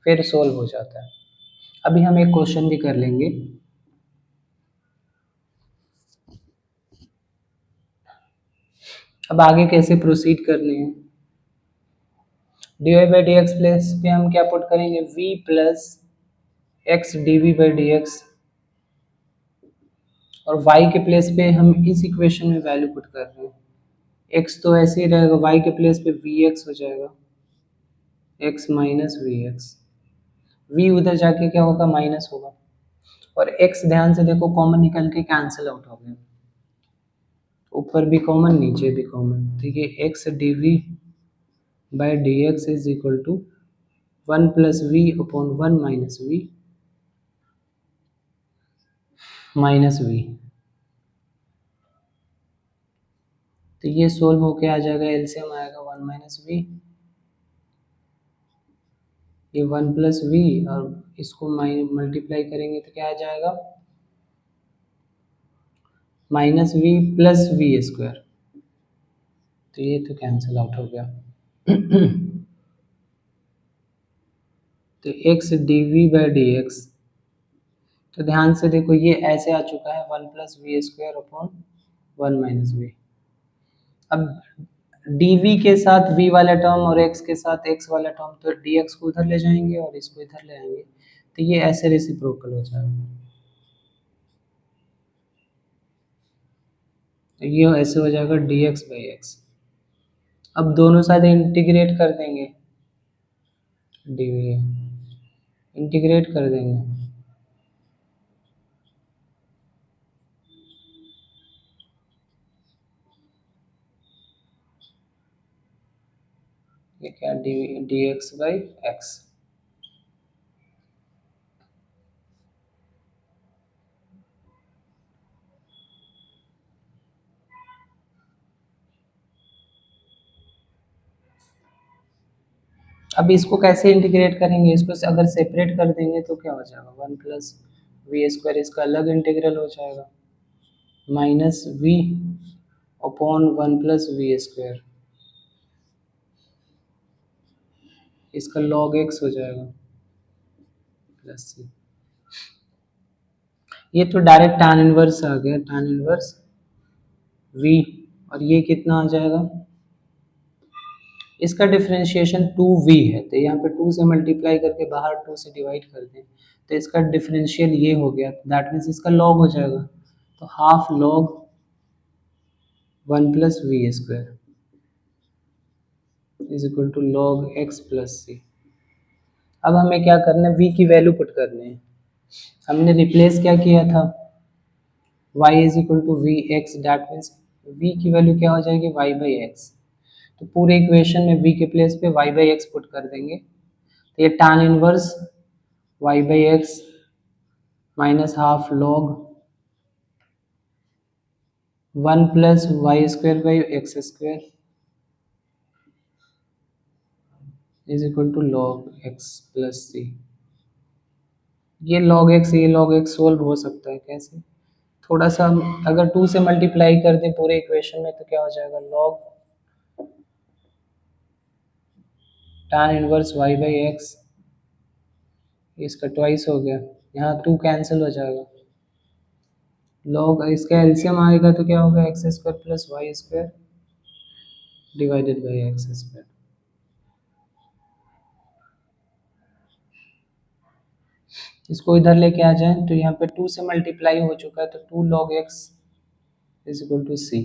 फिर सोल्व हो जाता है। अभी हम एक क्वेश्चन भी कर लेंगे। अब आगे कैसे प्रोसीड करने हैं, d y by d x plus पे हम क्या पुट करेंगे, v plus x d v by d x, और y के प्लेस पे हम इस इक्वेशन में वैल्यू पुट कर रहे हैं। x तो ऐसे ही रहेगा, y के प्लेस पे vx हो जाएगा, x minus v x. v उधर जाके क्या होगा, माइनस होगा, और x ध्यान से देखो कॉमन निकल के कैंसिल आउट हो गया, ऊपर भी कॉमन नीचे भी कॉमन। ठीक है, x d v by d x is equal to 1 plus v upon 1 minus v. तो ये सोल्व होके आ जाएगा, एलसीएम आएगा 1 माइनस वी, ये 1 प्लस वी, और इसको मल्टीप्लाई करेंगे तो क्या आ जाएगा, minus v plus v square. तो ये तो कैंसिल आउट हो गया। तो x d v by d x, तो ध्यान से देखो ये ऐसे आ चुका है 1 plus v square upon 1 minus v. अब dv के साथ v वाला टर्म और x के साथ x वाला टर्म, तो dx को उधर ले जाएंगे और इसको इधर ले आएंगे, तो ये ऐसे रेसिप्रोकल हो जाएगा। तो ये ऐसे हो जाएगा dx बाई एक्स। अब दोनों साइड इंटीग्रेट कर देंगे, dv इंटीग्रेट कर देंगे, ये क्या dx बाई एक्स। अब इसको कैसे इंटीग्रेट करेंगे, इसको अगर सेपरेट कर देंगे तो क्या हो जाएगा, 1 प्लस वी स्क्वायर, इसका अलग इंटीग्रल हो जाएगा, minus v upon 1 plus v square, इसका log x हो जाएगा प्लस सी। ये तो डायरेक्ट tan इनवर्स आ गया, tan इनवर्स v, और ये कितना आ जाएगा, इसका डिफरेंशिएशन 2v है, तो यहाँ पे 2 से मल्टीप्लाई करके बाहर 2 से डिवाइड कर दें तो इसका डिफरेंशियल ये हो गया, दैट मीन्स इसका लॉग हो जाएगा, तो half log 1 plus v square is equal to log x plus c. अब हमें क्या करना है, v की वैल्यू पुट करनी है। हमने रिप्लेस क्या किया था, y is equal to v x, that means v की वैल्यू क्या हो जाएगी, y बाई एक्स। तो पूरे इक्वेशन में v के प्लेस पे y बाई एक्स पुट कर देंगे, तो ये tan inverse y by x minus half log 1 plus y square by x square is equal to log x plus c. ये log x सोल्व हो सकता है कैसे, थोड़ा सा हम अगर 2 से मल्टीप्लाई कर दें पूरे इक्वेशन में तो क्या हो जाएगा, log tan inverse y by x, इसका ट्वाइस हो गया, यहाँ 2 कैंसिल हो जाएगा, log इसका एलसीएम आएगा तो क्या होगा, x square plus y square divided by x square. इसको इधर लेके आ जाए तो यहाँ पे 2 से मल्टीप्लाई हो चुका है तो 2 log x is equal to c.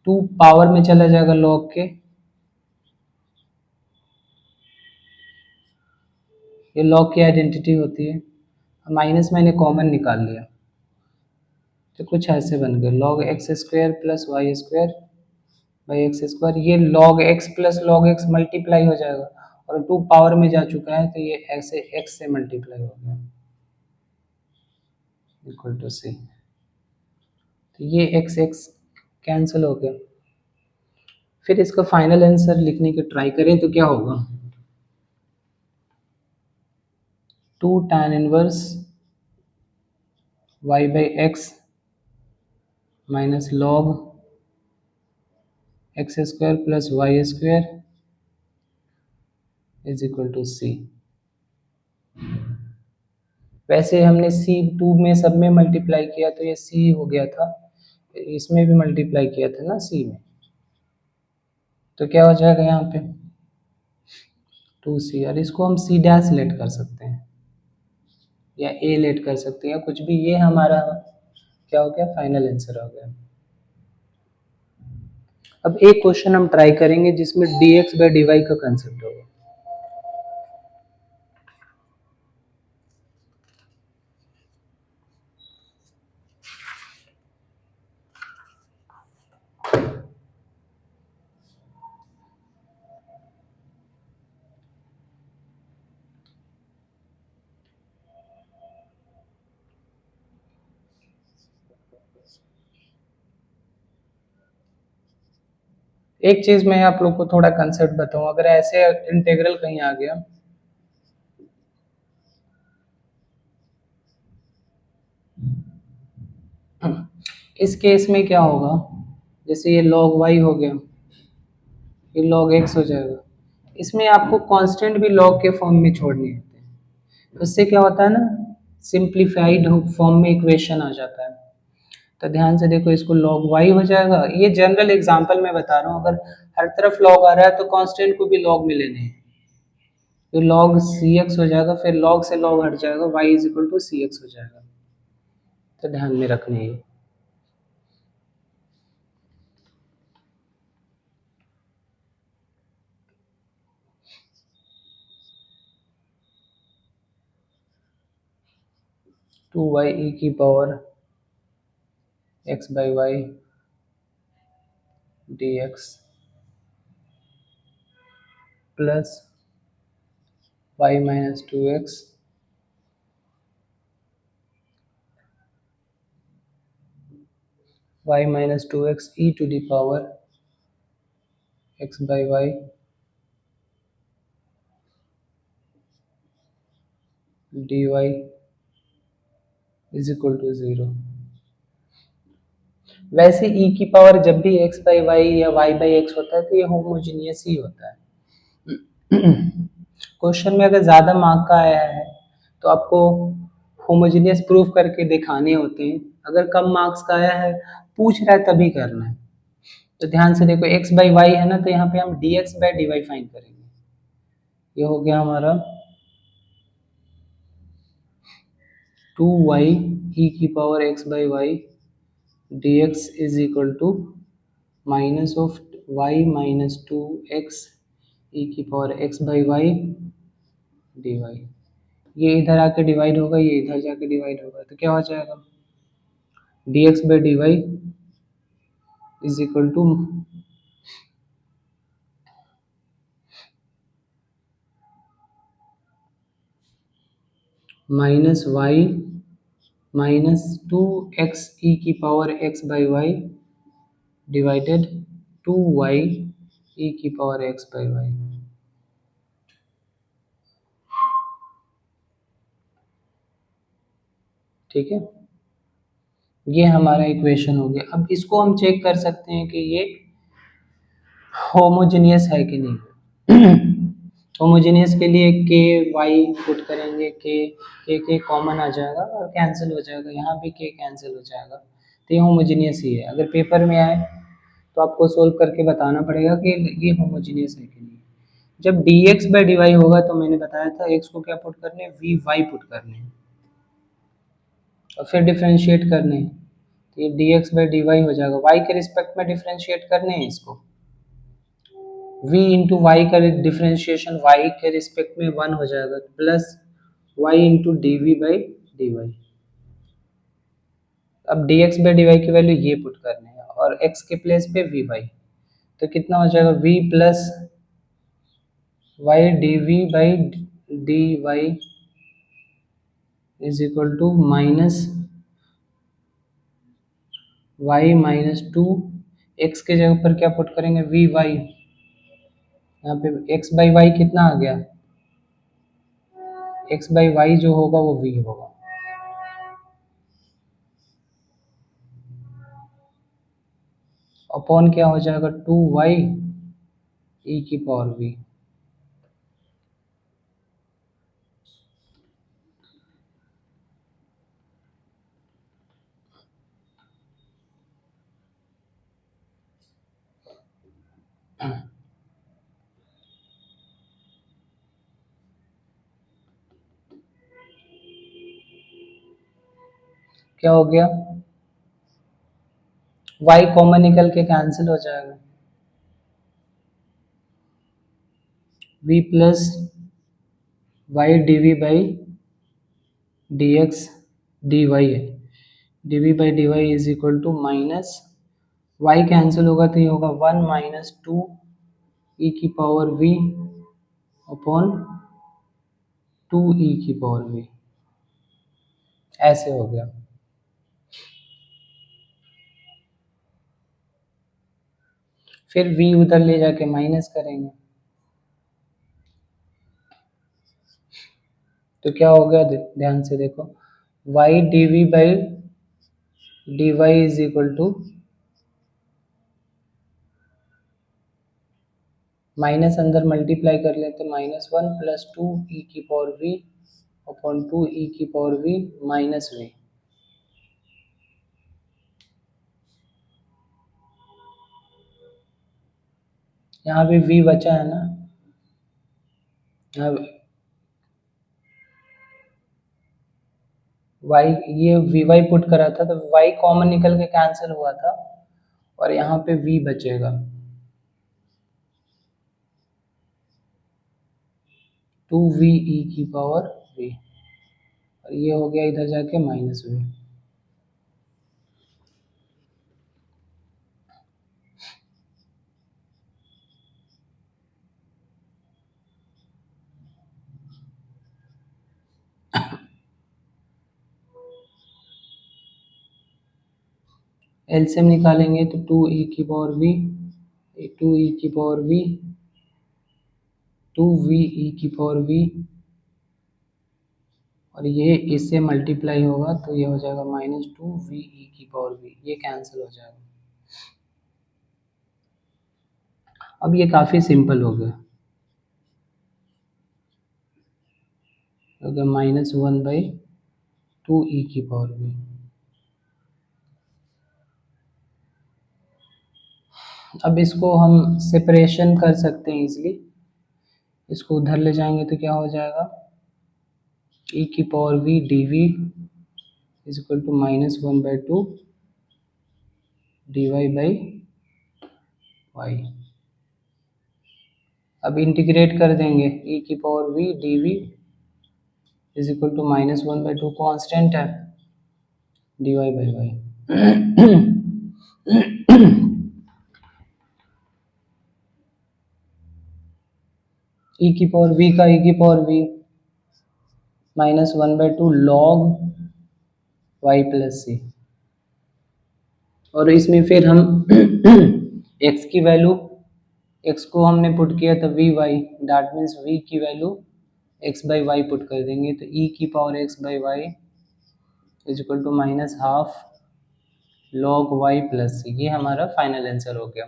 2 power में चला जाएगा log के, ये log की आइडेंटिटी होती है, माइनस मैंने कॉमन निकाल लिया तो कुछ ऐसे बन गए log x square plus y square by x square, ये log x plus log x multiply हो जाएगा और 2 पावर में जा चुका है तो ये ऐसे x से मल्टीप्लाई हो गया इक्वल टू सी, तो ये x x कैंसिल हो गया। फिर इसका फाइनल आंसर लिखने की ट्राई करें तो क्या होगा, 2 tan inverse y by x minus log x square plus y square is equal to c. वैसे हमने C2 में सब में मल्टीप्लाई किया तो ये C हो गया था, इसमें भी मल्टीप्लाई किया था ना C में, तो क्या हो जाएगा यहाँ पे 2C, और इसको हम C डैश लेट कर सकते हैं या A लेट कर सकते हैं या कुछ भी, ये हमारा क्या हो गया, फाइनल आंसर हो गया। अब एक क्वेश्चन हम ट्राई करेंगे जिसमें dx बाई dy का कंसेप्ट होगा। एक चीज मैं आप लोग को थोड़ा कंसेप्ट बताऊं, अगर ऐसे इंटीग्रल कहीं आ गया इस केस में क्या होगा, जैसे ये log y हो गया, ये log x हो जाएगा, इसमें आपको कांस्टेंट भी log के फॉर्म में छोड़ने होते हैं, तो इससे क्या होता है ना, सिंप्लीफाइड फॉर्म में इक्वेशन आ जाता है। तो ध्यान से देखो, इसको log y हो जाएगा, ये जनरल एग्जांपल में बता रहा हूँ, अगर हर तरफ log आ रहा है तो कांस्टेंट को भी log में लेने हैं, तो log cx हो जाएगा, फिर log से log हट जाएगा, y is equal to cx हो जाएगा, तो ध्यान में रखने हैं। 2y e की power x by y dx plus y minus 2x y minus 2x e to the power x by y dy is equal to 0। वैसे e की पावर जब भी x बाई वाई या y बाई एक्स होता है तो ये होमोजीनियस ही होता है। क्वेश्चन में अगर ज़्यादा मार्क का आया है तो आपको होमोजीनियस प्रूफ करके दिखाने होते हैं, अगर कम मार्क्स का आया है पूछ रहा है तभी करना है। तो ध्यान से देखो x बाई वाई है ना, तो यहाँ पे हम dx बाई dy फाइंड करेंगे। ये हो गया हमारा 2y e की power x by y dx is equal to minus of y minus 2x e की power x by y dy। ये इधर आके डिवाइड होगा, ये इधर जाके डिवाइड होगा, तो क्या हो जाएगा dx by dy is equal to minus y minus 2x e की power x by y divided 2y e की पावर x बाई वाई। ठीक है, ये हमारा इक्वेशन हो गया। अब इसको हम चेक कर सकते हैं कि ये होमोजेनियस है कि नहीं। होमोजेनियस के लिए के वाई पुट करेंगे, के कॉमन आ जाएगा और कैंसिल हो जाएगा, यहाँ भी के कैंसिल हो जाएगा, तो ये होमोजेनियस ही है। अगर पेपर में आए तो आपको सोल्व करके बताना पड़ेगा कि ये होमोजेनियस है कि नहीं। जब dx बाई dy होगा तो मैंने बताया था x को क्या पुट करने हैं, vy पुट करने हैं और फिर डिफ्रेंशिएट करने हैं, तो ये dx बाई dy हो जाएगा। y के रिस्पेक्ट में डिफ्रेंशिएट करने हैं इसको, v इंटू वाई का डिफ्रेंशिएशन y के रिस्पेक्ट में 1 हो जाएगा, plus y into d v by d y. अब dx बाई dy की वैल्यू ये पुट करने हैं और x के प्लेस पे vy, तो कितना हो जाएगा v plus y d v by d y is equal to minus y minus 2, x के जगह पर क्या पुट करेंगे vy, यहाँ पे x बाई वाई कितना आ गया, x बाई वाई जो होगा वो v होगा। अपॉन क्या हो जाएगा 2y e की पावर v। क्या हो गया, y कॉमन निकल के कैंसिल हो जाएगा, v plus y d v by d x d y है, d v by d y is equal to minus y cancel होगा तो ये होगा 1 माइनस 2 ई की पावर v अपॉन 2 ई की पावर v। ऐसे हो गया। फिर v उधर ले जाके माइनस करेंगे, तो क्या हो गया ध्यान से देखो, y d v by d y is equal to minus अंदर मल्टीप्लाई कर लेते, माइनस 1 प्लस 2 ई की पावर v अपॉन 2 ई की पावर v माइनस v। यहाँ भी v बचा है ना, यहाँ y ये वी वाई पुट करा था तो y कॉमन निकल के कैंसिल हुआ था और यहाँ पे v बचेगा 2v e की पावर v और ये हो गया इधर जाके माइनस v। एलसीएम निकालेंगे तो 2e की पावर v 2e की पावर v 2v e की पावर v और ये इससे मल्टीप्लाई होगा तो ये हो जाएगा माइनस 2v e की पावर v, ये कैंसिल हो जाएगा। अब ये काफ़ी सिंपल हो गया, हो गया माइनस 1 बाई 2e की पावर v। अब इसको हम सेपरेशन कर सकते हैं इजिली, इसको उधर ले जाएंगे तो क्या हो जाएगा, e की power v dv is equal to -1/2 dy by y। अब इंटीग्रेट कर देंगे, e की power v dv is equal to -1/2 constant है dy बाई y। e की पावर v का e की power v -1/2 log y plus c, और इसमें फिर हम x की वैल्यू, x को हमने पुट किया था v y, that means v की value x by y put कर देंगे, तो e की power x by y is equal to -12 log y plus c. ये हमारा फाइनल आंसर हो गया।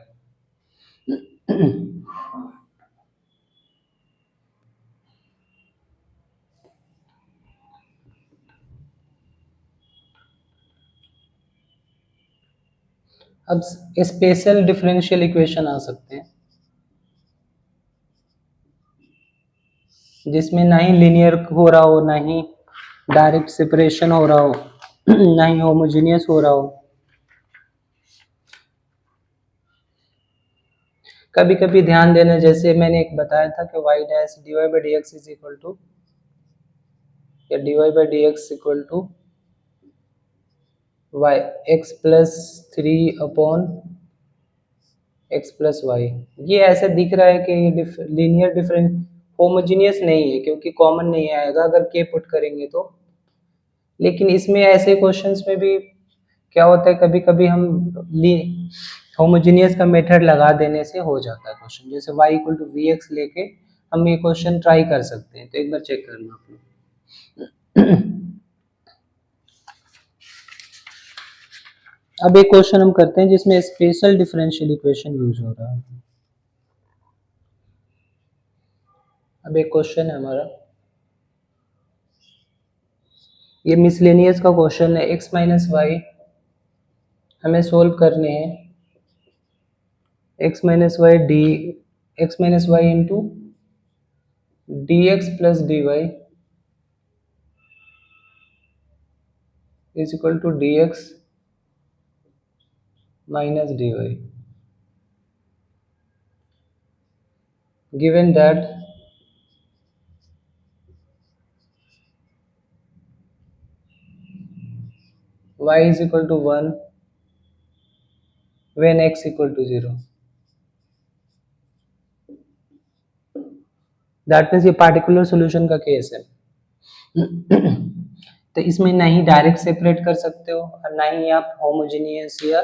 अब स्पेशल डिफरेंशियल इक्वेशन आ सकते हैं, जिसमें ना ही लीनियर हो रहा हो, ना ही डायरेक्ट सेपरेशन हो रहा हो, ना ही होमोजेनियस हो रहा हो। कभी कभी ध्यान देना, जैसे मैंने एक बताया था कि y dash dy by d x is equal to, या dy by d x equal to y x plus 3 upon x plus y. ये ऐसा दिख रहा है कि ये लीनियर डिफरेंस होमोजीनियस नहीं है, क्योंकि कॉमन नहीं आएगा अगर k पुट करेंगे तो। लेकिन इसमें ऐसे क्वेश्चंस में भी क्या होता है, कभी कभी हम होमोजीनियस का मेथड लगा देने से हो जाता है क्वेश्चन, जैसे y equal to v x लेके हम ये क्वेश्चन ट्राई कर सकते हैं, तो एक बार चेक करना आप लोग। अब एक क्वेश्चन हम करते हैं जिसमें स्पेशल डिफरेंशियल इक्वेशन यूज हो रहा है। अब एक क्वेश्चन है हमारा, ये मिसलेनियस का क्वेश्चन है, x माइनस वाई हमें सोल्व करने हैं, x minus y d, x minus y into d x plus d y is equal to d x minus d y, given that y is equal to 1 when x equal to 0। That means ये पार्टिकुलर सॉल्यूशन का केस है। तो इसमें ना ही डायरेक्ट सेपरेट कर सकते हो और ना ही आप होमोजेनियस या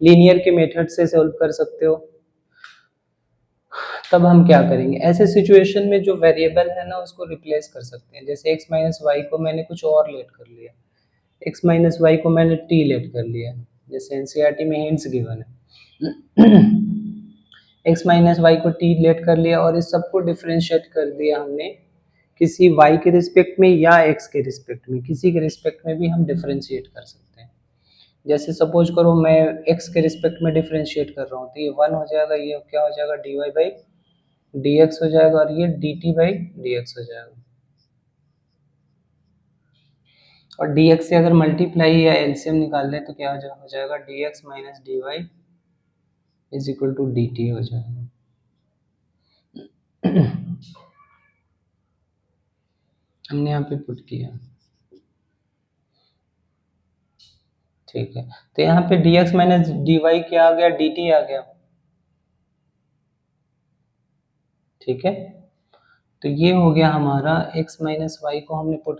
लीनियर के मेथड से सॉल्व कर सकते हो। तब हम क्या करेंगे, ऐसे सिचुएशन में जो वेरिएबल है ना उसको रिप्लेस कर सकते हैं। जैसे x माइनस वाई को मैंने कुछ और लेट कर लिया, x माइनस वाई को मैंने t लेट कर लिया, जैसे एनसीईआरटी में हिंट्स गिवन है। x माइनस वाई को t लेट कर लिया और इस सबको डिफरेंशिएट कर दिया हमने किसी y के रिस्पेक्ट में या x के रिस्पेक्ट में, किसी के रिस्पेक्ट में भी हम डिफरेंशिएट कर सकते हैं। जैसे सपोज करो मैं x के रिस्पेक्ट में डिफरेंशिएट कर रहा हूँ, तो ये 1 हो जाएगा, ये क्या हो जाएगा dy बाई dx हो जाएगा, और ये dt बाई dx हो जाएगा। और dx से अगर मल्टीप्लाई या एलसीएम निकाल लें तो क्या हो जाएगा, dx minus dy is equal to dt हो जाएगा। हमने यहाँ पे पुट किया, ठीक है। तो यहाँ पे dx माइनस dy क्या आ गया, dt आ गया, ठीक है। तो ये हो गया हमारा x माइनस वाई को हमने पुट